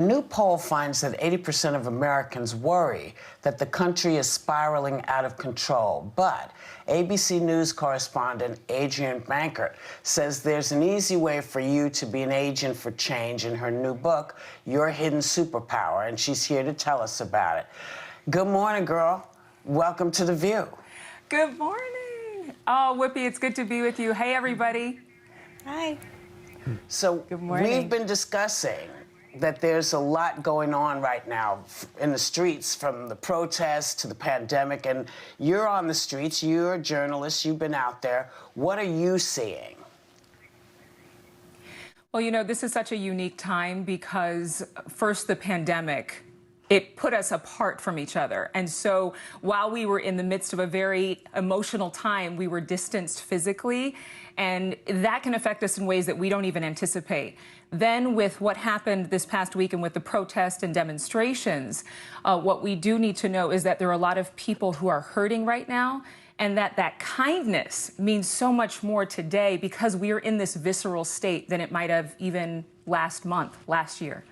A new poll finds that 80% of Americans worry that the country is spiraling out of control. But ABC News correspondent Adrienne Bankert says there's an easy way for you to be an agent for change in her new book, Your Hidden Superpower, and she's here to tell us about it. Good morning, girl. Welcome to The View. Good morning. Oh, Whoopi, it's good to be with you. Hey, everybody. Hi. So Good morning. we've been discussing that there's a lot going on right now in the streets, from the protests to the pandemic, and you're on the streets, you're a journalist, you've been out there. What are you seeing? Well, you know, this is such a unique time because first the pandemic, it put us apart from each other. And so while we were in the midst of a very emotional time, we were distanced physically, and that can affect us in ways that we don't even anticipate. Then with what happened this past week and with the protests and demonstrations, what we do need to know is that there are a lot of people who are hurting right now, and that kindness means so much more today because we are in this visceral state than it might have even last year.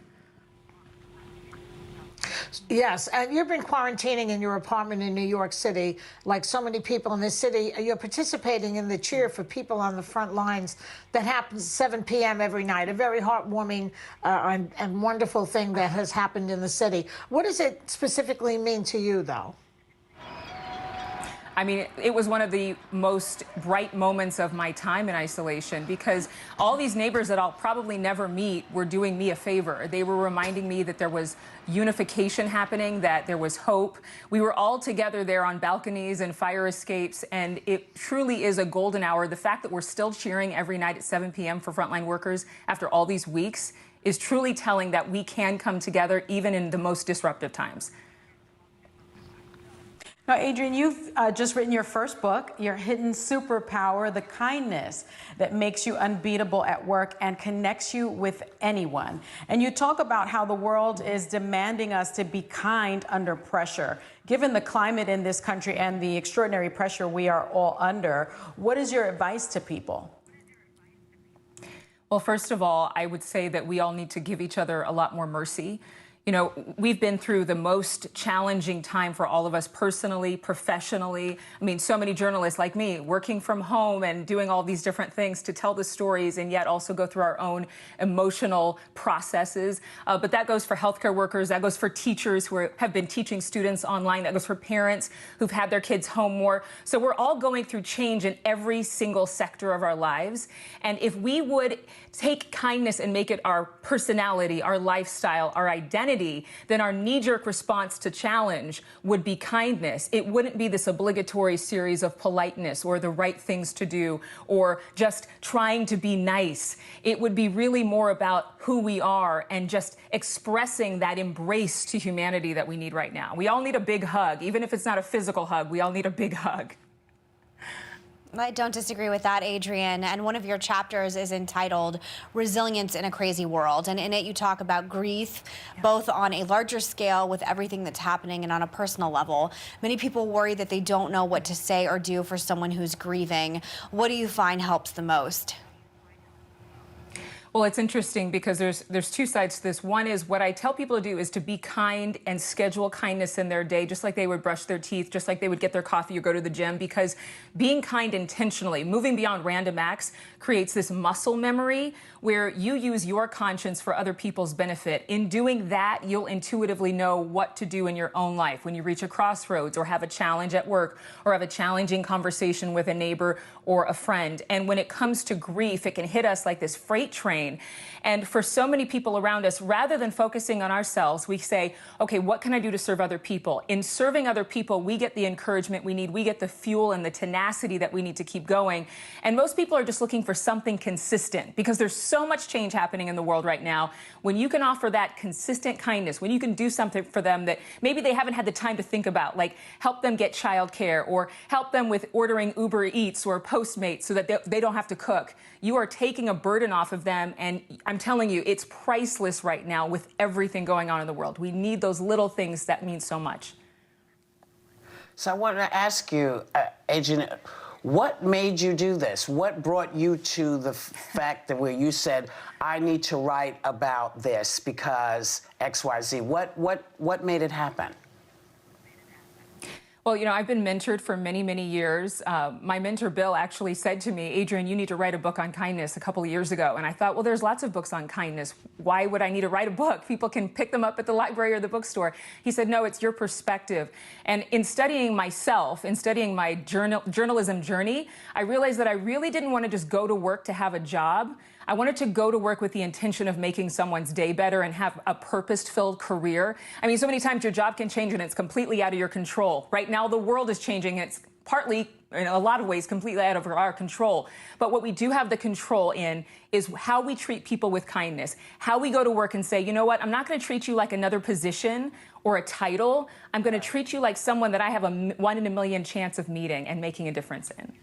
Yes, and you've been quarantining in your apartment in New York City. Like so many people in this city, you're participating in the cheer for people on the front lines that happens at 7 p.m. every night, a very heartwarming and wonderful thing that has happened in the city. What does it specifically mean to you, though? I mean, it was one of the most bright moments of my time in isolation because all these neighbors that I'll probably never meet were doing me a favor. They were reminding me that there was unification happening, that there was hope. We were all together there on balconies and fire escapes, and it truly is a golden hour. The fact that we're still cheering every night at 7 p.m. for frontline workers after all these weeks is truly telling that we can come together even in the most disruptive times. Now, Adrienne, you've just written your first book, Your Hidden Superpower, the kindness that makes you unbeatable at work and connects you with anyone. And you talk about how the world is demanding us to be kind under pressure. Given the climate in this country and the extraordinary pressure we are all under, what is your advice to people? Well, first of all, I would say that we all need to give each other a lot more mercy. You know, we've been through the most challenging time for all of us personally, professionally. I mean, so many journalists like me working from home and doing all these different things to tell the stories and yet also go through our own emotional processes. But that goes for healthcare workers, that goes for teachers who have been teaching students online, that goes for parents who've had their kids home more. So we're all going through change in every single sector of our lives. And if we would take kindness and make it our personality, our lifestyle, our identity, then our knee-jerk response to challenge would be kindness. It wouldn't be this obligatory series of politeness or the right things to do or just trying to be nice. It would be really more about who we are and just expressing that embrace to humanity that we need right now. We all need a big hug. Even if it's not a physical hug, we all need a big hug. I don't disagree with that, Adrienne. And one of your chapters is entitled Resilience in a Crazy World. And in it, you talk about grief, both on a larger scale with everything that's happening and on a personal level. Many people worry that they don't know what to say or do for someone who's grieving. What do you find helps the most? Well, it's interesting because there's two sides to this. One is what I tell people to do is to be kind and schedule kindness in their day, just like they would brush their teeth, just like they would get their coffee or go to the gym, because being kind intentionally, moving beyond random acts, creates this muscle memory where you use your conscience for other people's benefit. In doing that, you'll intuitively know what to do in your own life when you reach a crossroads or have a challenge at work or have a challenging conversation with a neighbor or a friend. And when it comes to grief, it can hit us like this freight train. And for so many people around us, rather than focusing on ourselves, we say, okay, what can I do to serve other people? In serving other people, we get the encouragement we need. We get the fuel and the tenacity that we need to keep going. And most people are just looking for something consistent because there's so much change happening in the world right now. When you can offer that consistent kindness, when you can do something for them that maybe they haven't had the time to think about, like help them get childcare or help them with ordering Uber Eats or Postmates so that they don't have to cook, you are taking a burden off of them. And I'm telling you, it's priceless right now with everything going on in the world. We need those little things that mean so much. So I wanted to ask you, Adrienne, What made you do this? What brought you to the fact that where you said, I need to write about this because XYZ? What made it happen? Well, you know, I've been mentored for many, many years. My mentor, Bill, actually said to me, Adrienne, you need to write a book on kindness a couple of years ago. And I thought, well, there's lots of books on kindness. Why would I need to write a book? People can pick them up at the library or the bookstore. He said, no, it's your perspective. And in studying myself, in studying my journalism journey, I realized that I really didn't want to just go to work to have a job. I wanted to go to work with the intention of making someone's day better and have a purpose-filled career. I mean, so many times your job can change and it's completely out of your control. Right now, the world is changing. It's partly, in a lot of ways, completely out of our control. But what we do have the control in is how we treat people with kindness, how we go to work and say, you know what, I'm not going to treat you like another position or a title. I'm going to treat you like someone that I have a 1 in a million chance of meeting and making a difference in.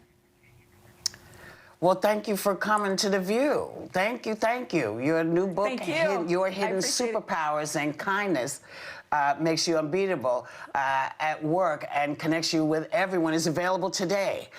Well, thank you for coming to The View. Thank you, thank you. Your new book, Thank you. Your Hidden Superpowers and Kindness, makes you unbeatable at work and connects you with everyone, is available today.